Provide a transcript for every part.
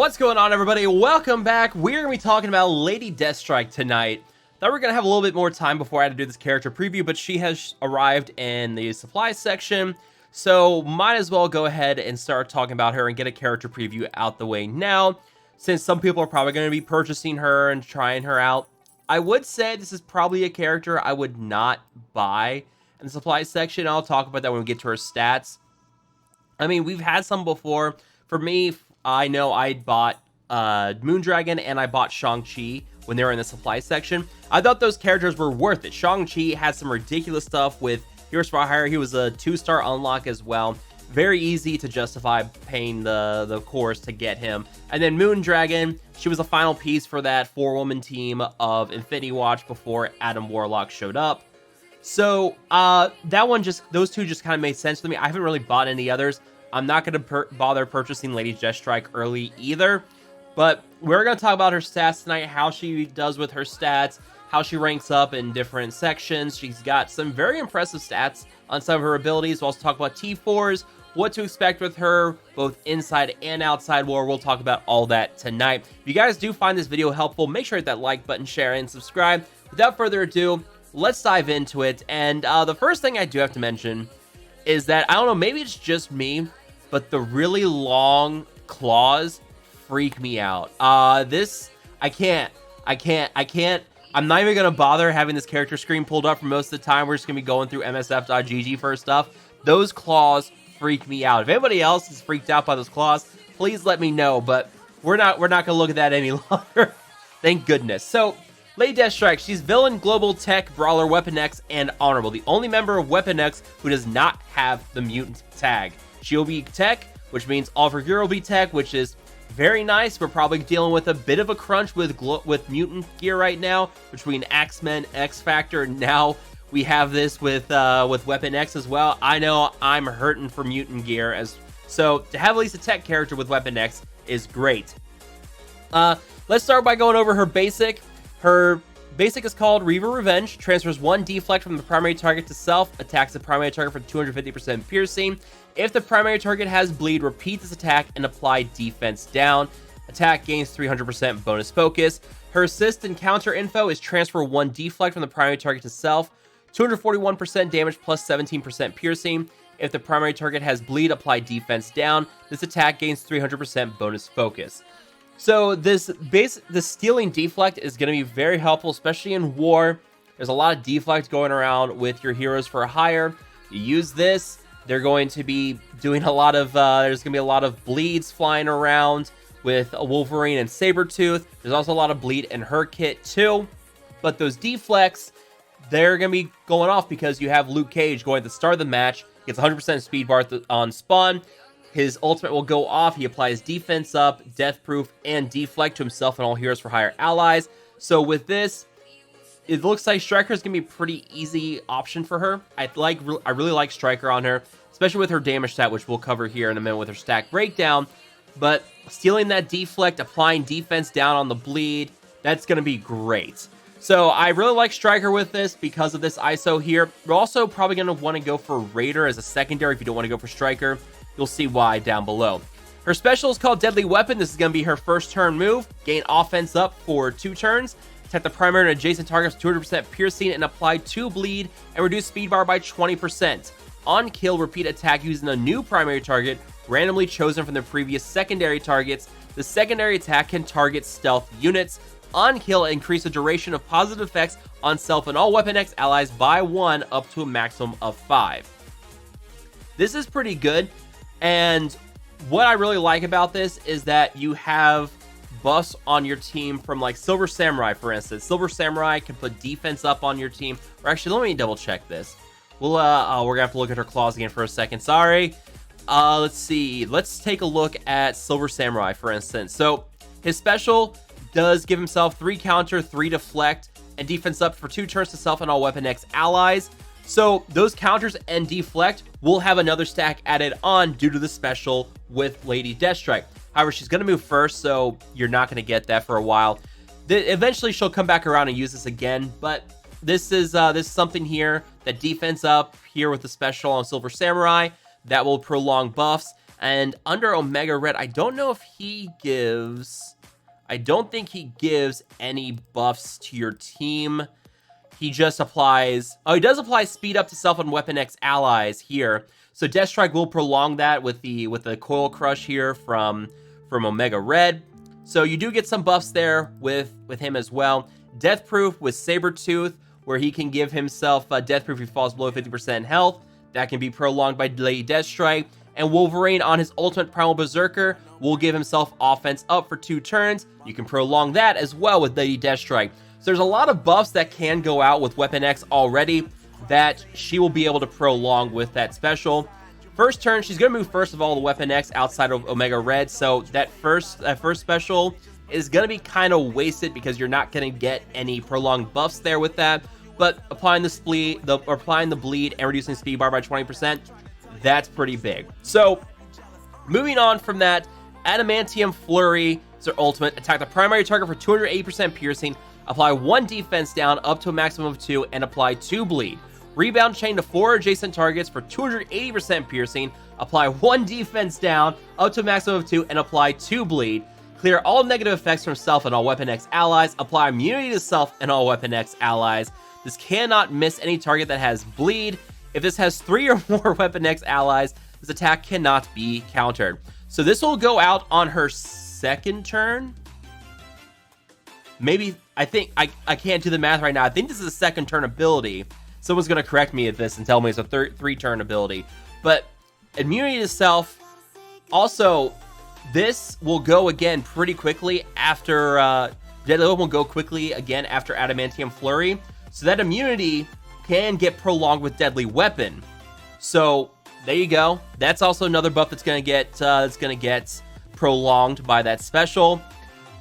What's going on, everybody? Welcome back. We're going to be talking about Lady Deathstrike tonight. Thought we were going to have a little bit more time before I had to do this character preview, but she has arrived in the supply section, so might as well go ahead and start talking about her and get a character preview out the way now, since some people are probably going to be purchasing her and trying her out. I would say this is probably a character I would not buy in the supply section. I'll talk about that when we get to her stats. I mean, we've had some before. For me, I know I bought Moondragon and I bought Shang-Chi when they were in the supply section. I thought those characters were worth it. Shang-Chi had some ridiculous stuff with Heroes for Hire. He was a 2-star unlock as well. Very easy to justify paying the cores to get him. And then Moondragon, she was a final piece for that 4-woman team of Infinity Watch before Adam Warlock showed up. So that one those two just kind of made sense to me. I haven't really bought any others. I'm not going to bother purchasing Lady Deathstrike early either. But we're going to talk about her stats tonight, how she does with her stats, how she ranks up in different sections. She's got some very impressive stats on some of her abilities. We'll also talk about T4s, what to expect with her, both inside and outside war. We'll talk about all that tonight. If you guys do find this video helpful, make sure to hit that like button, share, and subscribe. Without further ado, let's dive into it. And the first thing I do have to mention is that, I don't know, maybe it's just me, but the really long claws freak me out. I can't. I'm not even gonna bother having this character screen pulled up for most of the time. We're just gonna be going through MSF.gg for stuff. Those claws freak me out. If anybody else is freaked out by those claws, please let me know, but we're not gonna look at that any longer. Thank goodness. So, Lady Deathstrike, she's Villain, Global, Tech, Brawler, Weapon X, and Honorable. The only member of Weapon X who does not have the Mutant tag. She'll be Tech, which means all of her gear will be Tech, which is very nice. We're probably dealing with a bit of a crunch with Mutant gear right now, between X-Men, X-Factor, and now we have this with Weapon X as well. I know I'm hurting for Mutant gear, so to have at least a Tech character with Weapon X is great. Let's start by going over her basic. Her basic is called Reaver Revenge. Transfers 1 deflect from the primary target to self. Attacks the primary target for 250% piercing. If the primary target has bleed, repeat this attack and apply defense down. Attack gains 300% bonus focus. Her assist and counter info is transfer 1 deflect from the primary target to self. 241% damage plus 17% piercing. If the primary target has bleed, apply defense down. This attack gains 300% bonus focus. So the stealing deflect is going to be very helpful, especially in war. There's a lot of deflect going around with your Heroes for Hire. You use this, they're going to be doing a lot of, there's going to be a lot of bleeds flying around with a Wolverine and Sabretooth. There's also a lot of bleed in her kit too. But those deflects, they're going to be going off because you have Luke Cage going at the start of the match, gets 100% speed bar on spawn. His ultimate will go off. He applies defense up, death proof, and deflect to himself and all Heroes for Hire allies. So with this, it looks like Striker is going to be a pretty easy option for her. I really like Striker on her, especially with her damage stat, which we'll cover here in a minute with her stack breakdown. But stealing that deflect, applying defense down on the bleed, that's going to be great. So I really like Striker with this because of this ISO here. We're also probably going to want to go for Raider as a secondary if you don't want to go for Striker. You'll see why down below. Her special is called Deadly Weapon. This is going to be her first turn move. Gain offense up for 2 turns. Attack the primary and adjacent targets 200% piercing and apply 2 bleed and reduce speed bar by 20%. On kill, repeat attack using a new primary target randomly chosen from the previous secondary targets. The secondary attack can target stealth units. On kill, increase the duration of positive effects on self and all Weapon X allies by 1 up to a maximum of 5. This is pretty good. And what I really like about this is that you have buffs on your team from like Silver Samurai, for instance. Silver Samurai can put defense up on your team. Or actually, let me double check this. We're gonna have to look at her claws again for a second. Sorry. Let's see. Let's take a look at Silver Samurai, for instance. So his special does give himself 3 counter, 3 deflect, and defense up for 2 turns to self and all Weapon X allies. So those counters and deflect will have another stack added on due to the special with Lady Deathstrike. However, she's going to move first, so you're not going to get that for a while. Eventually, she'll come back around and use this again, but this is something here that defense up here with the special on Silver Samurai that will prolong buffs. And under Omega Red, I don't know if he gives... I don't think he gives any buffs to your team. He just applies... Oh, he does apply speed up to self and Weapon X allies here. So Deathstrike will prolong that with the Coil Crush here from Omega Red. So you do get some buffs there with him as well. Death Proof with Sabretooth, where he can give himself Death Proof if he falls below 50% health. That can be prolonged by Lady Deathstrike. And Wolverine on his ultimate Primal Berserker will give himself offense up for 2 turns. You can prolong that as well with Lady Deathstrike. So there's a lot of buffs that can go out with Weapon X already that she will be able to prolong with that special. First turn, she's going to move first of all the Weapon X outside of Omega Red. So that first special is going to be kind of wasted because you're not going to get any prolonged buffs there with that. But applying the bleed and reducing speed bar by 20%, that's pretty big. So moving on from that, Adamantium Flurry is her ultimate. Attack the primary target for 280% piercing. Apply 1 defense down up to a maximum of 2 and apply 2 bleed. Rebound chain to 4 adjacent targets for 280% piercing. Apply 1 defense down up to a maximum of 2 and apply 2 bleed. Clear all negative effects from self and all Weapon X allies. Apply immunity to self and all Weapon X allies. This cannot miss any target that has bleed. If this has 3 or more Weapon X allies, this attack cannot be countered. So this will go out on her second turn. Maybe, I think, I can't do the math right now. I think this is a second turn ability. Someone's going to correct me at this and tell me it's a 3-turn ability. But immunity to self. Also, this will go again pretty quickly after... Deadly Weapon will go quickly again after Adamantium Flurry. So that immunity can get prolonged with Deadly Weapon. So there you go. That's also another buff that's going to get prolonged by that special.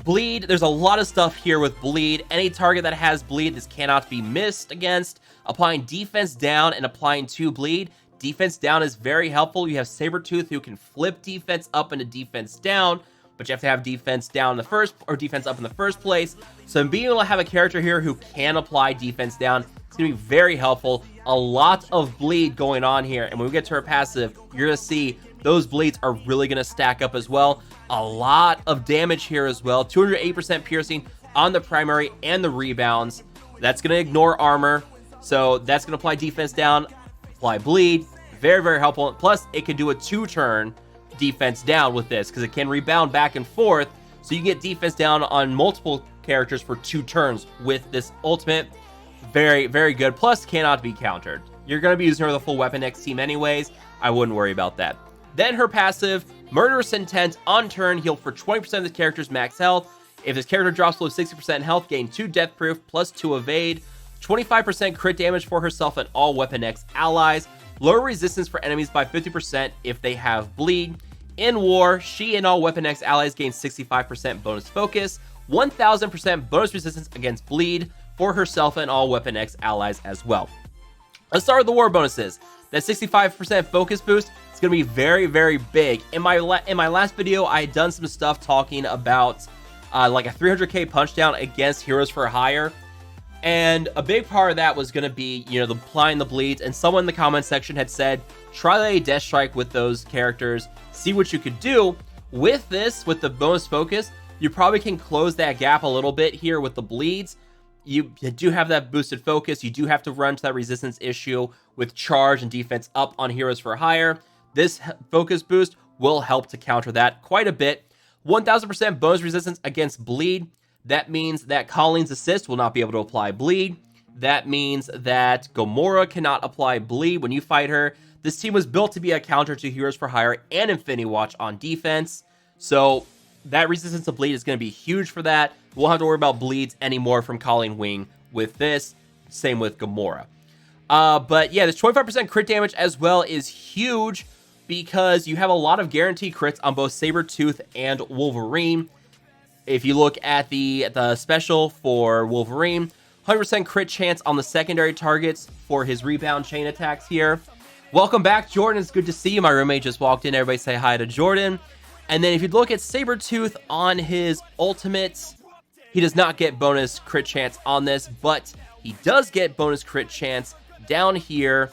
Bleed, there's a lot of stuff here with bleed. Any target that has bleed, this cannot be missed against. Applying defense down and applying 2 bleed. Defense down is very helpful. You have Sabretooth who can flip defense up into defense down, but you have to have defense down in the first, or defense up in the first place. So being able to have a character here who can apply defense down, it's going to be very helpful. A lot of bleed going on here, and when we get to her passive, you're going to see those bleeds are really going to stack up as well. A lot of damage here as well. 208% piercing on the primary and the rebounds. That's going to ignore armor. So that's going to apply defense down, apply bleed. Very, very helpful. Plus, it can do a 2-turn defense down with this because it can rebound back and forth. So you get defense down on multiple characters for 2 turns with this ultimate. Very, very good. Plus, cannot be countered. You're going to be using her with a full Weapon X team anyways. I wouldn't worry about that. Then her passive, Murderous Intent, on turn, heal for 20% of the character's max health. If this character drops below 60% health, gain 2 Death Proof plus 2 Evade. 25% crit damage for herself and all Weapon X allies. Lower resistance for enemies by 50% if they have bleed. In war, she and all Weapon X allies gain 65% bonus focus. 1000% bonus resistance against bleed for herself and all Weapon X allies as well. Let's start with the war bonuses. That 65% focus boost is going to be very, very big. In my last video, I had done some stuff talking about like a 300k punch down against Heroes for Hire. And a big part of that was going to be, you know, applying the bleeds. And someone in the comment section had said, try Lady Deathstrike with those characters. See what you could do. With this, with the bonus focus, you probably can close that gap a little bit here with the bleeds. You do have that boosted focus. You do have to run to that resistance issue with charge and defense up on Heroes for Hire. This focus boost will help to counter that quite a bit. 1000% bonus resistance against bleed. That means that Colleen's assist will not be able to apply bleed. That means that Gamora cannot apply bleed when you fight her. This team was built to be a counter to Heroes for Hire and Infinity Watch on defense. So that resistance to bleed is going to be huge for that. We'll have to worry about bleeds anymore from Colleen Wing with this. Same with Gamora. But yeah, this 25% crit damage as well is huge because you have a lot of guaranteed crits on both Sabretooth and Wolverine. If you look at the special for Wolverine, 100% crit chance on the secondary targets for his rebound chain attacks here. Welcome back, Jordan. It's good to see you. My roommate just walked in. Everybody say hi to Jordan. And then if you look at Sabretooth on his ultimates, he does not get bonus crit chance on this, but he does get bonus crit chance down here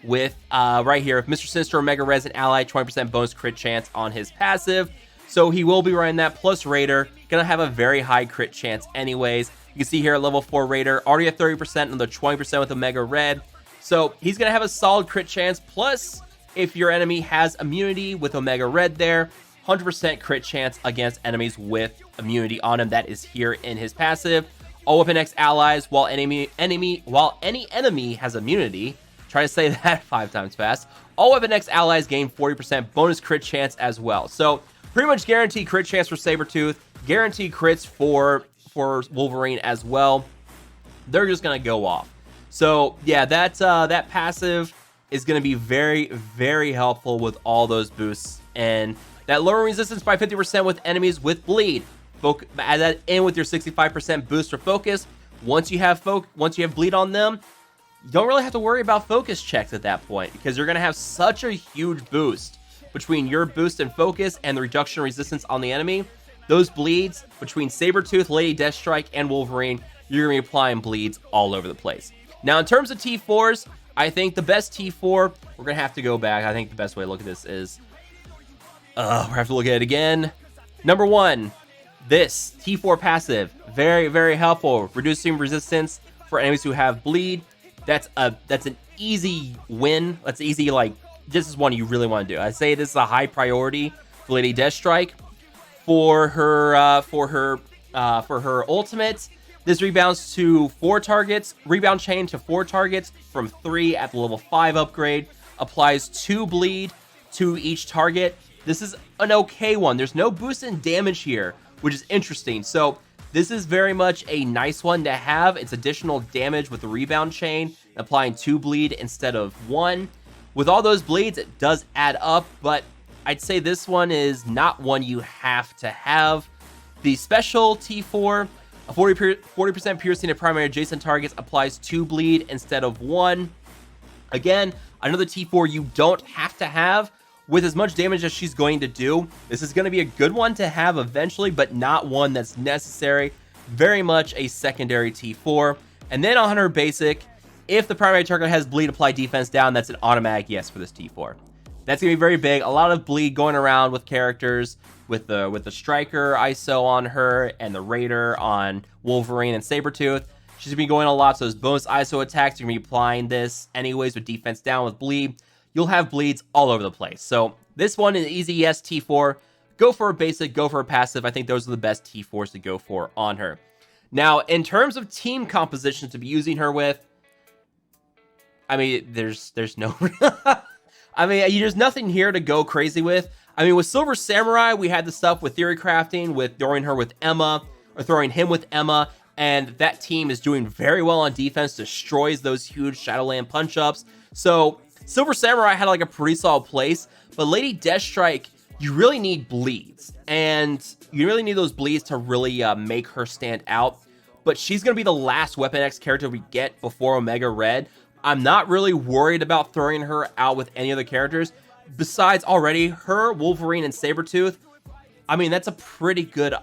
with right here, if Mr. Sinister or Mega Res an ally, 20% bonus crit chance on his passive. So he will be running that plus Raider, gonna have a very high crit chance anyways. You can see here at level 4 Raider, already at 30%, another 20% with Omega Red. So he's gonna have a solid crit chance, plus if your enemy has immunity with Omega Red there, 100% crit chance against enemies with immunity on him. That is here in his passive. All Weapon X allies, while any enemy has immunity, try to say that 5 times fast, all Weapon X allies gain 40% bonus crit chance as well. So pretty much guaranteed crit chance for Sabretooth, guaranteed crits for Wolverine as well. They're just gonna go off. So yeah, that passive is gonna be very, very helpful with all those boosts, and that lowering resistance by 50% with enemies with bleed. Add that in with your 65% boost for focus. Once you have bleed on them, you don't really have to worry about focus checks at that point, because you're gonna have such a huge boost between your boost and focus and the reduction in resistance on the enemy. Those bleeds between Sabretooth, Lady Deathstrike, and Wolverine, you're going to be applying bleeds all over the place. Now, in terms of T4s, I think the best T4, we're going to have to go back. I think the best way to look at this is, we have to look at it again. Number 1, this T4 passive, very, very helpful. Reducing resistance for enemies who have bleed. That's an easy win. That's easy, like, this is one you really want to do. I say this is a high priority for Lady Deathstrike. For her ultimate, this rebounds to 4 targets. Rebound chain to 4 targets from 3 at the level 5 upgrade. Applies 2 bleed to each target. This is an okay one. There's no boost in damage here, which is interesting. So this is very much a nice one to have. It's additional damage with the rebound chain, applying 2 bleed instead of 1. With all those bleeds, it does add up, but I'd say this one is not one you have to have. The special T4, a 40% piercing to primary adjacent targets, applies 2 bleed instead of 1. Again, another T4 you don't have to have. With as much damage as she's going to do, this is going to be a good one to have eventually, but not one that's necessary. Very much a secondary T4. And then on her basic, if the primary target has bleed, apply defense down, that's an automatic yes for this T4. That's going to be very big. A lot of bleed going around with characters, with the Striker ISO on her and the Raider on Wolverine and Sabretooth. She's going to be going a lot, so those bonus ISO attacks, you're going to be applying this anyways with defense down with bleed. You'll have bleeds all over the place. So this one is easy yes T4. Go for a basic, go for a passive. I think those are the best T4s to go for on her. Now, in terms of team compositions to be using her with, I mean, there's no... I mean, there's nothing here to go crazy with. I mean, with Silver Samurai, we had the stuff with theory crafting, with throwing her with Emma, or throwing him with Emma, and that team is doing very well on defense, destroys those huge Shadowland punch-ups. So, Silver Samurai had like a pretty solid place, but Lady Deathstrike, you really need bleeds, and you really need those bleeds to really make her stand out. But she's going to be the last Weapon X character we get before Omega Red. I'm not really worried about throwing her out with any other characters. Besides already, her, Wolverine, and Sabretooth, I mean, that's a pretty good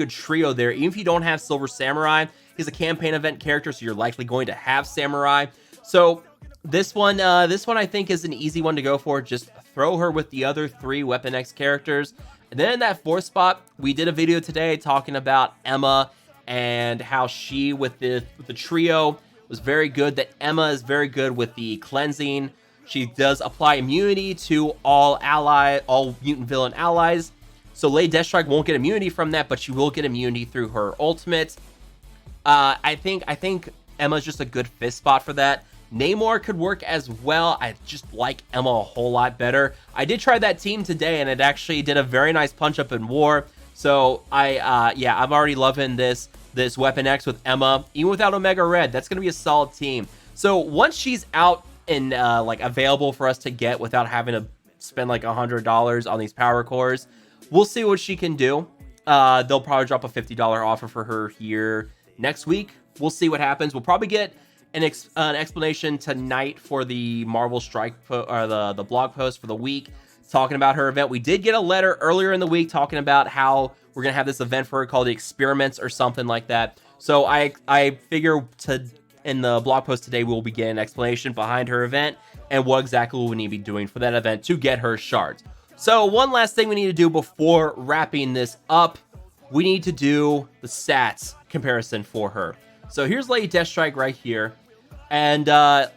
trio there. Even if you don't have Silver Samurai, he's a campaign event character, so you're likely going to have Samurai. So this one I think is an easy one to go for. Just throw her with the other 3 Weapon X characters. And then in that 4th spot, we did a video today talking about Emma and how she, with the trio, was very good. That Emma is very good with the cleansing. She does apply immunity to all mutant villain allies. So Lady Deathstrike won't get immunity from that, but she will get immunity through her ultimate. I think Emma's just a good 5th spot for that. Namor could work as well. I just like Emma a whole lot better. I did try that team today, and it actually did a very nice punch up in war. So I'm already loving this Weapon X with Emma, even without Omega Red. That's going to be a solid team. So once she's out and like available for us to get without having to spend like $100 on these power cores, we'll see what she can do. They'll probably drop a $50 offer for her here next week. We'll see what happens. We'll probably get an explanation tonight for the Marvel Strike or the blog post for the week talking about her event. We did get a letter earlier in the week talking about how we're gonna have this event for her called the Experiments or something like that. So I figure in the blog post today, we'll begin an explanation behind her event and what exactly we need to be doing for that event to get her shards. So one last thing we need to do before wrapping this up, we need to do the stats comparison for her. So here's Lady Deathstrike right here. And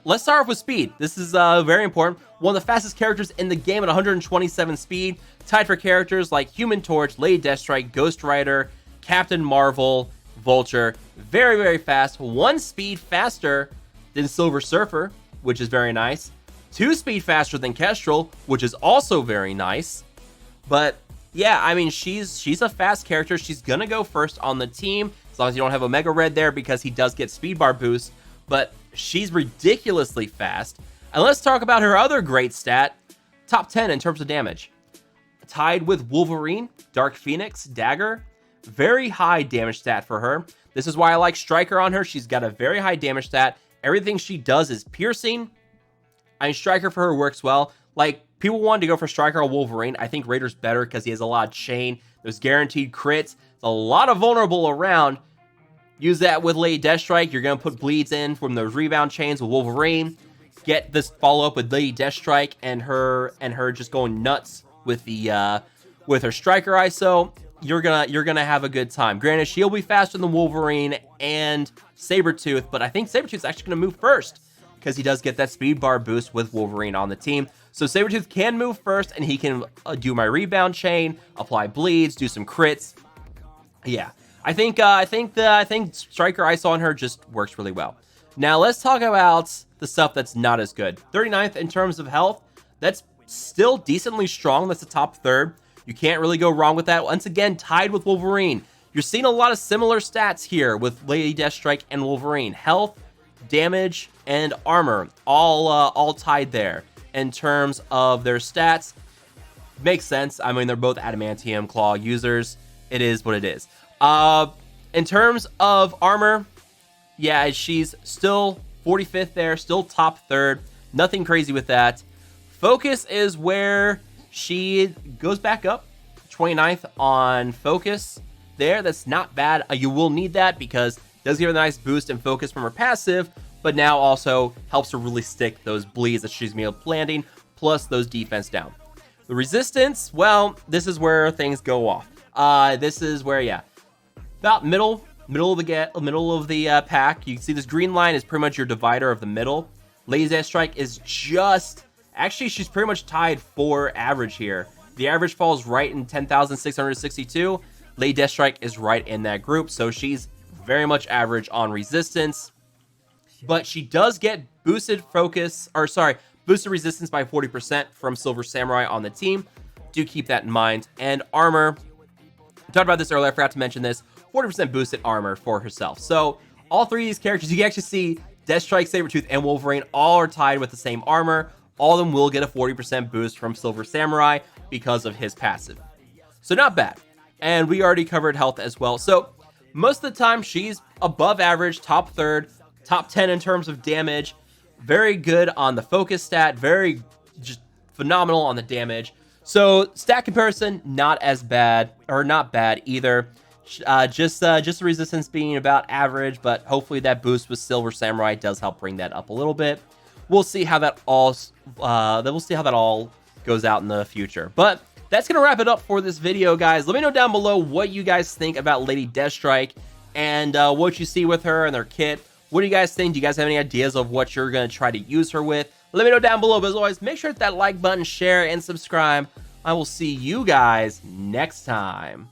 let's start off with speed. This is very important. One of the fastest characters in the game at 127 speed, tied for characters like Human Torch, Lady Deathstrike, Ghost Rider, Captain Marvel, Vulture. Very, very fast. 1 speed faster than Silver Surfer, which is very nice. 2 speed faster than Kestrel, which is also very nice. But yeah, I mean, she's a fast character. She's gonna go first on the team, as long as you don't have Omega Red there, because he does get speed bar boost. But she's ridiculously fast. And let's talk about her other great stat, top 10 in terms of damage. Tied with Wolverine, Dark Phoenix, Dagger. Very high damage stat for her. This is why I like Striker on her. She's got a very high damage stat. Everything she does is piercing. I mean, Striker for her works well. Like, people wanted to go for Striker or Wolverine. I think Raider's better because he has a lot of chain. There's guaranteed crits. There's a lot of vulnerable around. Use that with Lady Deathstrike. You're going to put bleeds in from those rebound chains with Wolverine. Get this follow-up with Lady Deathstrike and her just going nuts with the with her Striker ISO. You're gonna have a good time. Granted, she'll be faster than Wolverine and Sabretooth, but I think Sabretooth's actually gonna move first because he does get that speed bar boost with Wolverine on the team. So Sabretooth can move first, and he can do my rebound chain, apply bleeds, do some crits. Yeah, I think Striker ISO on her just works really well. Now let's talk about the stuff that's not as good. 39th in terms of health. That's still decently strong. That's the top third. You can't really go wrong with that. Once again, tied with Wolverine. You're seeing a lot of similar stats here with Lady Deathstrike and Wolverine. Health, damage, and armor, all tied there in terms of their stats. Makes sense. I mean, they're both Adamantium Claw users. It is what it is. In terms of armor, yeah, she's still 45th there, still top third. Nothing crazy with that. Focus is where she goes back up. 29th on focus there. That's not bad. You will need that because it does give her a nice boost in focus from her passive, but now also helps her really stick those bleeds that she's made landing, plus those defense down. The resistance, well, this is where things go off. This is where, yeah, about middle of the pack. You can see this green line is pretty much your divider of the middle. Lady Deathstrike is just, actually, she's pretty much tied for average here. The average falls right in 10,662. Lady Deathstrike is right in that group, so she's very much average on resistance. But she does get boosted boosted resistance by 40% from Silver Samurai on the team. Do keep that in mind. And armor, I talked about this earlier, I forgot to mention this, 40% boosted armor for herself. So all three of these characters, you can actually see Deathstrike, Sabretooth, and Wolverine all are tied with the same armor. All of them will get a 40% boost from Silver Samurai because of his passive. So not bad. And we already covered health as well. So most of the time, she's above average, top third, top 10 in terms of damage. Very good on the focus stat. Very just phenomenal on the damage. So stat comparison, not as bad, or not bad either. Just the resistance being about average, but hopefully that boost with Silver Samurai does help bring that up a little bit. We'll see how that all goes out in the future. But that's gonna wrap it up for this video, guys. Let me know down below what you guys think about Lady Deathstrike and what you see with her and their kit. What do you guys think? Do you guys have any ideas of what you're gonna try to use her with? Let me know down below. But as always, make sure to hit that like button, share, and subscribe. I will see you guys next time.